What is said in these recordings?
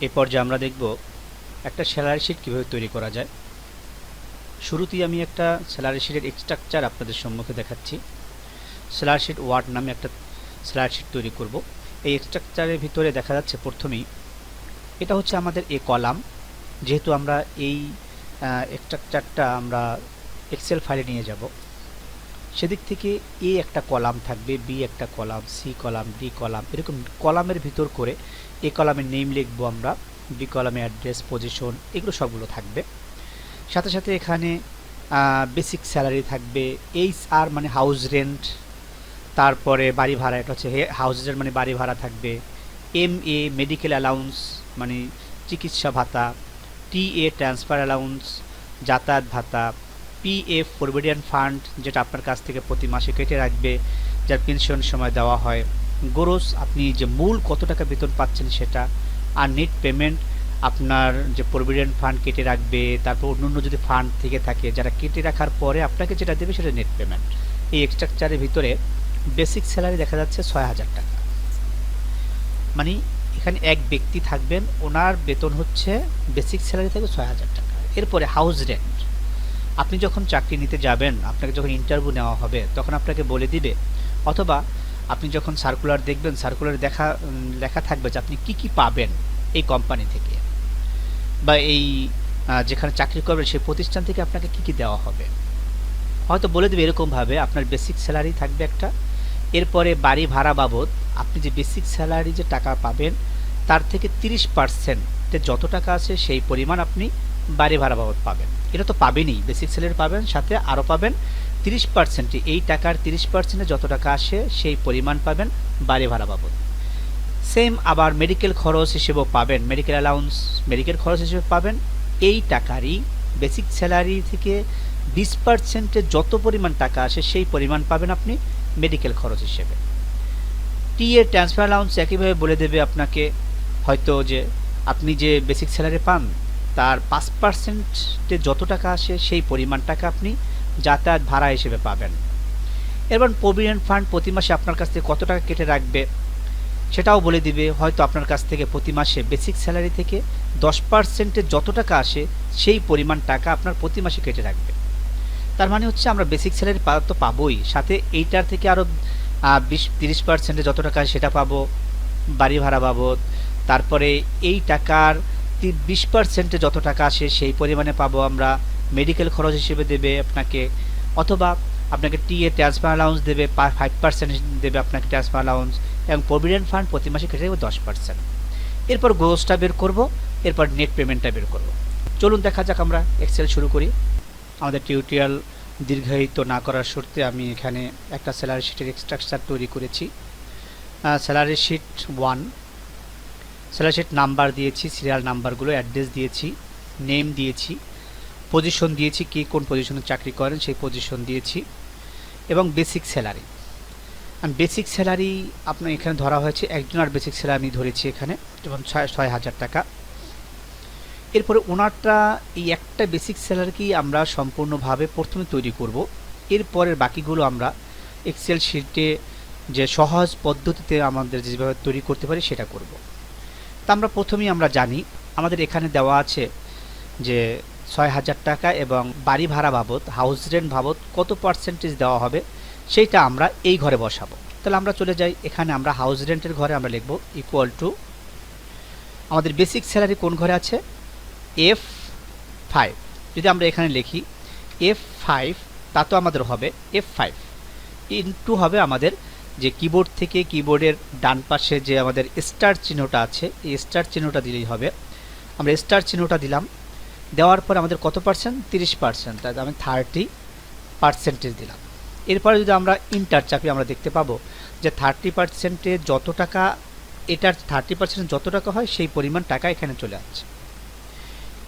এই পর্যায়ে আমরা দেখব একটা স্যালারি শিট কীভাবে তৈরি করা যায়। শুরুতেই আমি একটা স্যালারি শিটের স্ট্রাকচার আপনাদের সম্মুখে দেখাচ্ছি। স্যালারি শিট ওয়ার্ড নামে একটা স্যালারি শিট তৈরি করব। এই স্ট্রাকচারের ভিতরে দেখা যাচ্ছে প্রথমেই এটা হচ্ছে আমাদের এ কলাম। যেহেতু আমরা এই স্ট্রাকচারটা আমরা এক্সেল ফাইলে নিয়ে যাব, সেদিক থেকে এ একটা কলাম থাকবে, বি একটা column, C column, D column, এরকম কলামের ভিতর করে এ কলামের নেম লিখবো আমরা, বি কলামে অ্যাড্রেস, পজিশন, এগুলো সবগুলো থাকবে। সাথে সাথে এখানে বেসিক স্যালারি থাকবে, এইচ আর মানে হাউস রেন্ট, তারপরে বাড়ি ভাড়া, এটা হচ্ছে হাউস রেন্ট মানে বাড়ি ভাড়া থাকবে, এম এ মেডিকেল অ্যালাউন্স মানে চিকিৎসা ভাতা, টি এ ট্রান্সফার অ্যালাউন্স যাতায়াত ভাতা, পিএফ প্রভিডেন্ট ফান্ড যেটা আপনার কাছ থেকে প্রতি মাসে কেটে রাখবে, যার পেনশন সময় দেওয়া হয়, গ্রোস আপনি যে মূল কত টাকা বেতন পাচ্ছেন সেটা, আর নেট পেমেন্ট আপনার যে প্রভিডেন্ট ফান্ড কেটে রাখবে, তারপর অন্য যদি ফান্ড থেকে থাকে যারা কেটে রাখার পরে আপনাকে যেটা দেবে সেটা নেট পেমেন্ট। এই স্ট্রাকচারের ভিতরে বেসিক স্যালারি দেখা যাচ্ছে ৬,০০০ টাকা, মানে এখানে এক ব্যক্তি থাকবেন, ওনার বেতন হচ্ছে বেসিক স্যালারি থাকবে ৬,০০০ টাকা। এরপরে হাউস রেন্ট, আপনি যখন চাকরি নিতে যাবেন, আপনাকে যখন ইন্টারভিউ নেওয়া হবে তখন আপনাকে বলে দিবে, অথবা আপনি যখন সার্কুলার দেখবেন, সার্কুলারে লেখা থাকবে যে আপনি কি কি পাবেন এই কোম্পানি থেকে, বা এই যেখানে চাকরি করবেন সেই প্রতিষ্ঠান থেকে আপনাকে কি কি দেওয়া হবে। হয়তো বলে দেবে এরকমভাবে আপনার বেসিক স্যালারি থাকবে একটা, এরপরে বাড়ি ভাড়া বাবদ আপনি যে বেসিক স্যালারি যে টাকা পাবেন তার থেকে 30% যত টাকা আছে সেই পরিমাণ আপনি বাড়ি ভাড়া বাবদ পাবেন। এটা তো পাবেনই, বেসিক স্যালারি পাবেন, সাথে আরও পাবেন 30%, এই টাকার 30% যত টাকা আসে সেই পরিমাণ পাবেন বাড়ি ভাড়া বাবদ। সেম আবার মেডিকেল খরচ হিসেবেও পাবেন, মেডিকেল অ্যালাউন্স মেডিকেল খরচ হিসেবে পাবেন। এই টাকারই বেসিক স্যালারি থেকে 20% যত পরিমাণ টাকা আসে সেই পরিমাণ পাবেন আপনি মেডিকেল খরচ হিসেবে। টি এর ট্রান্সফার অ্যালাউন্স একইভাবে বলে দেবে আপনাকে, হয়তো যে আপনি যে বেসিক স্যালারি পান তার 5% যত টাকা আসে সেই পরিমাণ টাকা আপনি যাতায়াত ভাড়া হিসেবে পাবেন। এবার প্রভিডেন্ট ফান্ড প্রতি মাসে আপনার কাছ থেকে কত টাকা কেটে রাখবে সেটাও বলে দিবে, হয়তো আপনার কাছ থেকে প্রতি মাসে বেসিক স্যালারি থেকে 10% যত টাকা আসে সেই পরিমাণ টাকা আপনার প্রতি মাসে কেটে রাখবে। তার মানে হচ্ছে আমরা বেসিক স্যালারি তো পাবোই, সাথে এইটার থেকে আরও 20-30% যত টাকা সেটা পাবো বাড়ি ভাড়া বাবদ। তারপরে এই টাকার 20% যত টাকা আসে সেই পরিমাণে পাবো আমরা মেডিকেল খরচ হিসেবে দেবে আপনাকে, অথবা আপনাকে টি এ ট্রান্সফার অ্যালাউন্স দেবে, 5% দেবে আপনাকে ট্রান্সফার অ্যালাউন্স, এবং প্রভিডেন্ট ফান্ড প্রতি মাসে কেটে দেবে 10%। এরপর গ্রোসটা বের করব, এরপর নেট পেমেন্টটা বের করব। চলুন দেখা যাক আমরা এক্সেল শুরু করি। আমাদের টিউটোরিয়াল দীর্ঘায়িত না করার শর্তে আমি এখানে একটা স্যালারি শিটের স্ট্রাকচার তৈরি করেছি। Salary sheet 1, salary sheet number দিয়েছি, সিরিয়াল নাম্বারগুলো, অ্যাড্রেস দিয়েছি, নেম দিয়েছি, পজিশন দিয়েছি, কে কোন পজিশনে চাকরি করেন সেই পজিশন দিয়েছি, এবং বেসিক স্যালারি। বেসিক স্যালারি আপনার এখানে ধরা হয়েছে একজনের বেসিক স্যালারি আমি ধরেছি এখানে, যেমন ৬,০০০ টাকা। এরপরে ওনারটা এই একটা বেসিক স্যালারিকেই আমরা সম্পূর্ণভাবে প্রথমে তৈরি করব, এরপরের বাকিগুলো আমরা এক্সেল শিটে যে সহজ পদ্ধতিতে আমাদের যেভাবে তৈরি করতে পারি সেটা করব। তা আমরা প্রথমেই আমরা জানি আমাদের এখানে দেওয়া আছে যে ৬,০০০ টাকা এবং বাড়ি ভাড়া বাবদ, হাউস রেন্ট বাবদ কত পার্সেন্টেজ দেওয়া হবে সেইটা আমরা এই ঘরে বসাবো। তাহলে আমরা চলে যাই, এখানে আমরা হাউস রেন্টের ঘরে আমরা লিখব ইকুয়াল টু, আমাদের বেসিক স্যালারি কোন ঘরে আছে, F5। যদি আমরা এখানে লিখি F5, তা তো আমাদের হবে F5 ইনটু হবে আমাদের যে কিবোর্ড থেকে কিবোর্ডের ডান পাশে যে আমাদের স্টার চিহ্নটা আছে, এই স্টার চিহ্নটা দিলেই হবে। আমরা স্টার চিহ্নটা দিলাম, দেওয়ার পর আমাদের কত পার্সেন্ট, 30%, তাই আমি 30% দিলাম। এরপরে যদি আমরা ইন্টার চাপি আমরা দেখতে পাবো যে 30% যত টাকা, এটার 30% যত টাকা হয় সেই পরিমাণ টাকা এখানে চলে আসছে।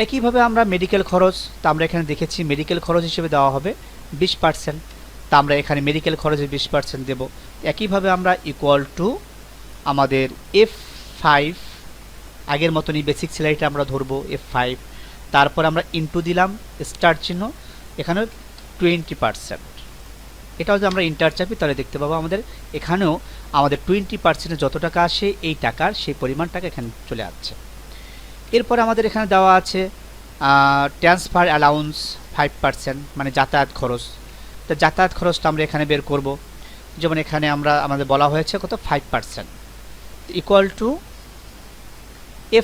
একইভাবে আমরা মেডিকেল খরচ, তা আমরা এখানে দেখেছি মেডিকেল খরচ হিসেবে দেওয়া হবে 20%, তা আমরা এখানে মেডিকেল খরচে 20% দেব। একইভাবে আমরা ইকুয়াল টু আমাদের F5, আগের মতনই বেসিক স্যালারিটা আমরা ধরবো F5, তারপর আমরা ইনটু দিলাম স্টার চিহ্ন, এখানেও 20%। এটাও যদি আমরা ইন্টার চাপি তাহলে দেখতে পাবো আমাদের এখানেও আমাদের 20% যত টাকা আসে এই টাকার সেই পরিমাণ টাকা এখানে চলে আসছে। এরপরে আমাদের এখানে দেওয়া আছে ট্রান্সফার অ্যালাউন্স 5%, মানে যাতায়াত খরচ। তো যাতায়াত খরচটা আমরা এখানে বের করব। যেমন এখানে আমাদের বলা হয়েছে কত 5%, ইকুয়াল টু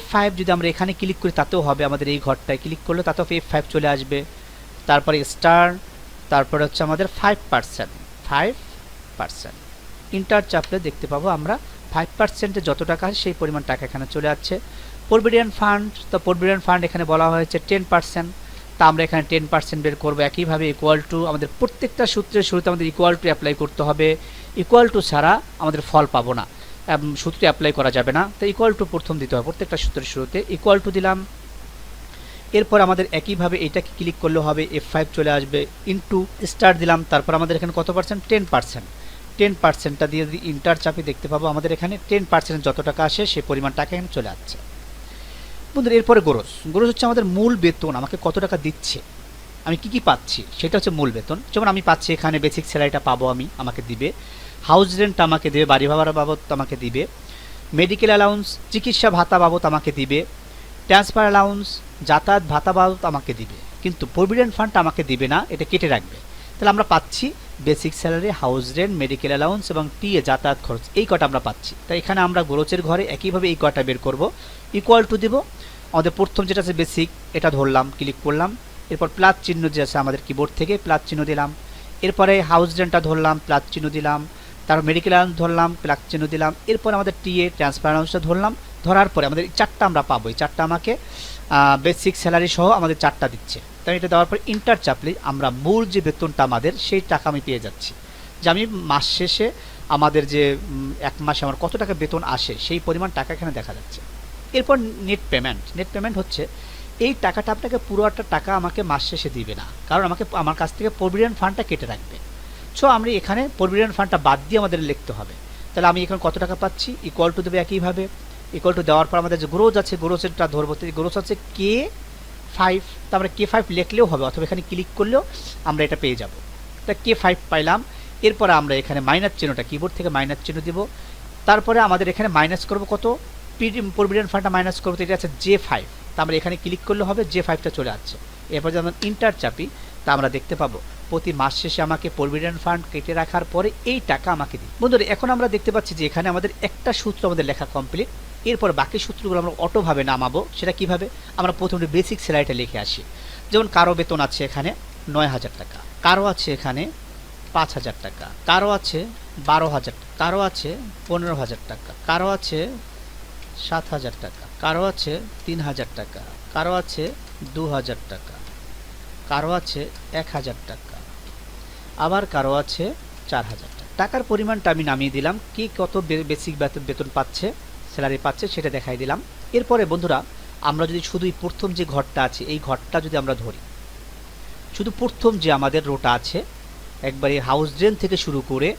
F5। যদি আমরা এখানে ক্লিক করি তাতেও হবে, আমাদের এই ঘরটায় ক্লিক করলে তাতেও F5 চলে আসবে। তারপরে স্টার, তারপরে হচ্ছে আমাদের 5%। ইন্টার চাপলে দেখতে পাবো আমরা 5%-এ যত টাকা আছে সেই পরিমাণ টাকা এখানে চলে যাচ্ছে। প্রভিডেন্ট ফান্ড, তো প্রভিডেন্ট ফান্ড এখানে বলা হয়েছে 10%, তা আমরা এখানে 10% বের করবো। একইভাবে ইকুয়াল টু, আমাদের প্রত্যেকটা সূত্রের শুরুতে আমাদের ইকুয়াল টু অ্যাপ্লাই করতে হবে। ইকুয়াল টু ছাড়া আমাদের ফল পাবো না, সূত্রে অ্যাপ্লাই করা যাবে না। তো ইকুয়াল টু প্রথম দিতে হবে প্রত্যেকটা সূত্রের শুরুতে, ইকুয়াল টু দিলাম। এরপর আমাদের একইভাবে এইটাকে ক্লিক করলে হবে F5 চলে আসবে, ইনটু স্টার দিলাম। তারপর আমাদের এখানে কত পার্সেন্ট, 10%টা দিয়ে যদি ইন্টার চাপি দেখতে পাবো আমাদের এখানে 10% যত টাকা আসে সেই পরিমাণ টাকা এখানে চলে আসছে। বন্ধুরা এরপরে গ্রোস হচ্ছে আমাদের মূল বেতন, আমাকে কত টাকা দিচ্ছে, আমি কি পাচ্ছি সেটা হচ্ছে মূল বেতন। যেমন আমি পাচ্ছি এখানে বেসিক স্যালারিটা পাবো, আমাকে দিবে। হাউস রেন্ট আমাকে দেবে, বাড়ি ভাড়া বাবদ আমাকে দিবে। মেডিকেল অ্যালাউন্স, চিকিৎসা ভাতা বাবদ আমাকে দিবে। ট্রান্সফার অ্যালাউন্স, যাতায়াত ভাতা বাবদ আমাকে দিবে, কিন্তু প্রভিডেন্ট ফান্ড আমাকে দিবে না, এটা কেটে রাখবে। তাহলে আমরা পাচ্ছি basic salary, house rent, medical allowance এবং টিএ যাতায়াত খরচ, এই কটা আমরা পাচ্ছি। তাই এখানে আমরা গ্রোসের ঘরে একইভাবে এই কটা বের করব। ইকুয়াল টু দেব, আমাদের প্রথম যেটা আছে বেসিক, এটা ধরলাম, ক্লিক করলাম। এরপর প্লাস চিহ্ন যে আছে আমাদের কিবোর্ড থেকে প্লাস চিহ্ন দিলাম। এরপরে হাউস রেন্টটা ধরলাম, প্লাস চিহ্ন দিলাম। তারপর মেডিকেল অ্যালাউন্স ধরলাম, প্লাস চিহ্ন দিলাম। এরপর আমাদের টিএ ট্রান্সফার অ্যালাউন্সটা ধরলাম। ধরার পরে আমাদের চারটা আমরা পাবো, এই চারটা আমাকে বেসিক স্যালারি সহ আমাদের চারটা দিচ্ছে। তাই এটা দেওয়ার পর ইন্টার চাপলে আমরা মূল যে বেতনটা আমাদের সেই টাকা আমি পেয়ে যাচ্ছি, যে আমি মাস শেষে আমাদের যে এক মাসে আমার কত টাকা বেতন আসে সেই পরিমাণ টাকা এখানে দেখা যাচ্ছে। এরপর নেট পেমেন্ট হচ্ছে এই টাকাটা আপনাকে পুরোটা টাকা আমাকে মাস শেষে দিবে না, কারণ আমার কাছ থেকে প্রভিডেন্ট ফান্ডটা কেটে রাখবে। সো আমরা এখানে প্রভিডেন্ট ফান্ডটা বাদ দিয়ে আমাদের লিখতে হবে। তাহলে আমি এখানে কত টাকা পাচ্ছি, ইকুয়াল টু দেবে একইভাবে। ইকুয়াল টু দেওয়ার পর আমাদের যে গ্রোস আছে, গ্রোসেরটা ধরবো, গ্রোস আছে K5, তো আমরা K5 লিখলেও হবে, অথবা এখানে ক্লিক করলেও আমরা এটা পেয়ে যাব। তা K5 পাইলাম। এরপরে আমরা এখানে মাইনাস চিহ্নটা, কিবোর্ড থেকে মাইনাস চিহ্ন দিব। তারপরে আমাদের এখানে মাইনাস করবো কত, প্রভিডেন্ট ফান্ডটা মাইনাস করবো, তো এটা আছে J5, তা আমরা এখানে ক্লিক করলে হবে, J5টা চলে আসছে। এরপর যদি আমরা ইন্টার চাপি তা আমরা দেখতে পাবো প্রতি মাস শেষে আমাকে প্রভিডেন্ট ফান্ড কেটে রাখার পরে এই টাকা আমাকে দিই। বন্ধুরা এখন আমরা দেখতে পাচ্ছি যে এখানে আমাদের একটা সূত্র আমাদের লেখা কমপ্লিট। এরপর বাকি সূত্রগুলো আমরা অটোভাবে নামাবো। সেটা কিভাবে, আমরা প্রথমে বেসিক স্যালারিটা লিখে আসি। যেমন কারো বেতন আছে এখানে 9,000 টাকা, কারো আছে এখানে 5,000 টাকা, কারো আছে 12,000 টাকা, কারো আছে 15,000 টাকা, কারো আছে 7,000 টাকা, কারো আছে 3,000 টাকা, কারো আছে 2,000 টাকা, কারো আছে 1,000 টাকা, আবার কারো আছে 4,000 টাকা। টাকার পরিমাণটা আমি নামিয়ে দিলাম, কি কত বেসিক বেতন পাচ্ছে, স্যালারি পাচ্ছে সেটা দেখাই দিলাম। এরপরে বন্ধুরা আমরা যদি শুধুই প্রথম যে ঘরটা আছে এই ঘরটা যদি আমরা ধরি, শুধু প্রথম যে আমাদের রোটা আছে একবারে হাউস রেন্ট থেকে শুরু করে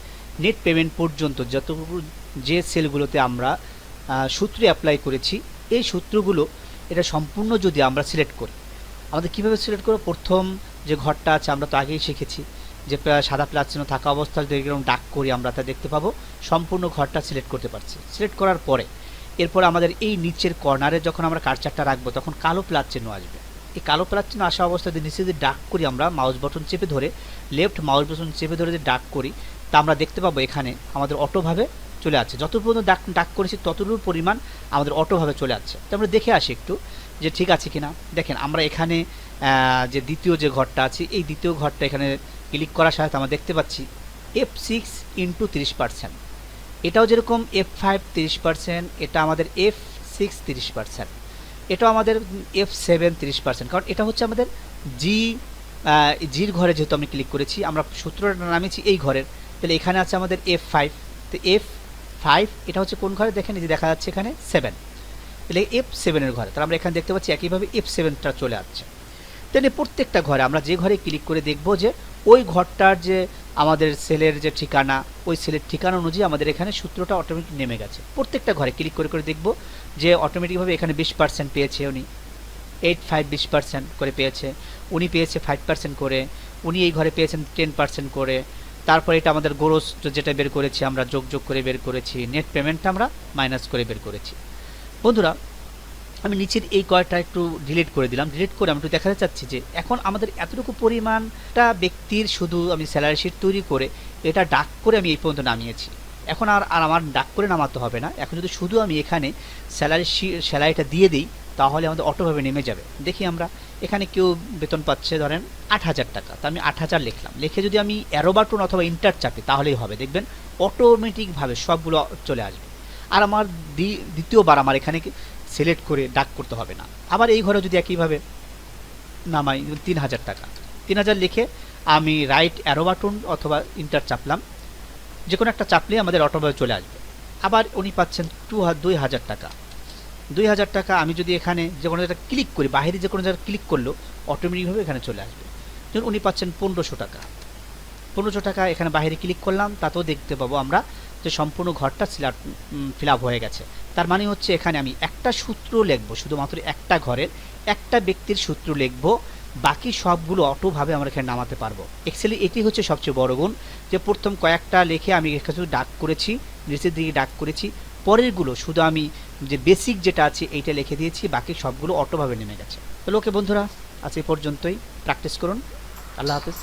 নেট পেমেন্ট পর্যন্ত যতটুকু যে সেলগুলোতে আমরা সূত্রে অ্যাপ্লাই করেছি, এই সূত্রগুলো এটা সম্পূর্ণ যদি আমরা সিলেক্ট করি, আমাদের কীভাবে সিলেক্ট করব, প্রথম যে ঘরটা আছে আমরা তো আগেই শিখেছি যে সাদা প্লাস চিহ্ন থাকা অবস্থায় যদি এরকম ডাক করি আমরা তা দেখতে পাবো সম্পূর্ণ ঘরটা সিলেক্ট করতে পারছি। সিলেক্ট করার পরে এরপর আমাদের এই নিচের কর্নারে যখন আমরা কার্সারটা রাখবো তখন কালো প্লাস চিহ্ন আসবে। এই কালো প্লাস চিহ্ন আসা অবস্থায় যদি নিচে যদি ডাক করি আমরা মাউস বাটন চেপে ধরে, লেফট মাউস বাটন চেপে ধরে যদি ডাক করি তা আমরা দেখতে পাবো এখানে আমাদের অটোভাবে চলে আসছে। যত পর্যন্ত ডাক করেছি ততটুকু পরিমাণ আমাদের অটোভাবে চলে আসছে। তো আমরা দেখে আসি একটু যে ঠিক আছে কিনা। দেখেন আমরা এখানে যে দ্বিতীয় যে ঘরটা আছে এই দ্বিতীয় ঘরটা এখানে ক্লিক করার সাথে আমরা দেখতে পাচ্ছি F6 ইন্টু 30%, এটাও যেরকম F5 30%, এটা আমাদের F6 30%, এটাও আমাদের F7 30%, কারণ এটা হচ্ছে আমাদের জির ঘরে যেহেতু আমি ক্লিক করেছি, আমরা সূত্রটা নামিয়েছি এই ঘরের, তাহলে এখানে আছে আমাদের F5, তো F5 এটা হচ্ছে কোন ঘরে দেখেন, এই যে দেখা যাচ্ছে এখানে 7, তাহলে F7 এর ঘরে, তাহলে আমরা এখানে দেখতে পাচ্ছি একইভাবে F7টা চলে আসছে। তাহলে প্রত্যেকটা ঘরে আমরা যে ঘরে ক্লিক করে দেখব যে ওই ঘরটার যে আমাদের সেলের যে ঠিকানা, ওই সেলের ঠিকানা অনুযায়ী আমাদের এখানে সূত্রটা অটোমেটিক নেমে গেছে। প্রত্যেকটা ঘরে ক্লিক করে করে দেখব যে অটোমেটিকভাবে এখানে 20% পেয়েছে উনি, 85 20% করে পেয়েছে, উনি পেয়েছে 5% করে, উনি এই ঘরে পেয়েছেন 10% করে। তারপরে এটা আমাদের গ্রোস যেটা বের করেছি আমরা যোগ করে বের করেছি, নেট পেমেন্টটা আমরা মাইনাস করে বের করেছি। বন্ধুরা আমি নিচের এই কয়টা একটু ডিলিট করে দিলাম। ডিলিট করে আমি একটু দেখাতে চাচ্ছি যে এখন আমাদের এতটুকু পরিমাণটা ব্যক্তির শুধু আমি স্যালারি শিট তৈরি করে এটা ডাক করে আমি এই পর্যন্ত নামিয়েছি। এখন আর আমার ডাক করে নামাতে হবে না। এখন যদি শুধু আমি এখানে স্যালারিটা দিয়ে দিই তাহলে আমাদের অটোভাবে নেমে যাবে। দেখি আমরা এখানে কেউ বেতন পাচ্ছে ধরেন ৮,০০০ টাকা, তো আমি ৮,০০০ লিখলাম। লিখে যদি আমি অ্যারো বাটন অথবা ইন্টার চাপি তাহলেই হবে, দেখবেন অটোমেটিকভাবে সবগুলো চলে আসবে। আর আমার দ্বিতীয়বার আমার এখানে সিলেক্ট করে ডাক করতে হবে না। আবার এই ঘরে যদি একইভাবে নামাই ৩,০০০ টাকা, ৩,০০০ লিখে আমি রাইট অ্যারো বাটন অথবা ইন্টার চাপলাম, যে কোনো একটা চাপলেই আমাদের অটোভাবে চলে আসবে। আবার উনি পাচ্ছেন ২,০০০ টাকা। ২,০০০ টাকা আমি যদি এখানে যে কোনো জায়গায় ক্লিক করি, বাইরে যে কোনো জায়গায় ক্লিক করলেও অটোমেটিকভাবে এখানে চলে আসবে। যেমন উনি পাচ্ছেন ১৫০০ টাকা। ১৫০০ টাকা এখানে বাইরে ক্লিক করলাম, তাতেও দেখতে পাবো আমরা যে সম্পূর্ণ ঘরটা ফিল আপ হয়ে গেছে। তার মানে হচ্ছে এখানে আমি একটা সূত্র লিখবো, শুধুমাত্র একটা ঘরের একটা ব্যক্তির সূত্র লিখবো, বাকি সবগুলো অটোভাবে আমরা এখানে নামাতে পারবো। অ্যাকচুয়ালি এটি হচ্ছে সবচেয়ে বড় গুণ, যে প্রথম কয়েকটা লিখে আমি এখানে শুধু ডাক করেছি, নিচের দিকে ডাক করেছি, পরেরগুলো শুধু আমি যে বেসিক যেটা আছে এইটা লিখে দিয়েছি, বাকি সবগুলো অটোভাবে নেমে গেছে। তো ওকে বন্ধুরা, আজ এই পর্যন্তই। প্র্যাকটিস করুন। আল্লাহ হাফেজ।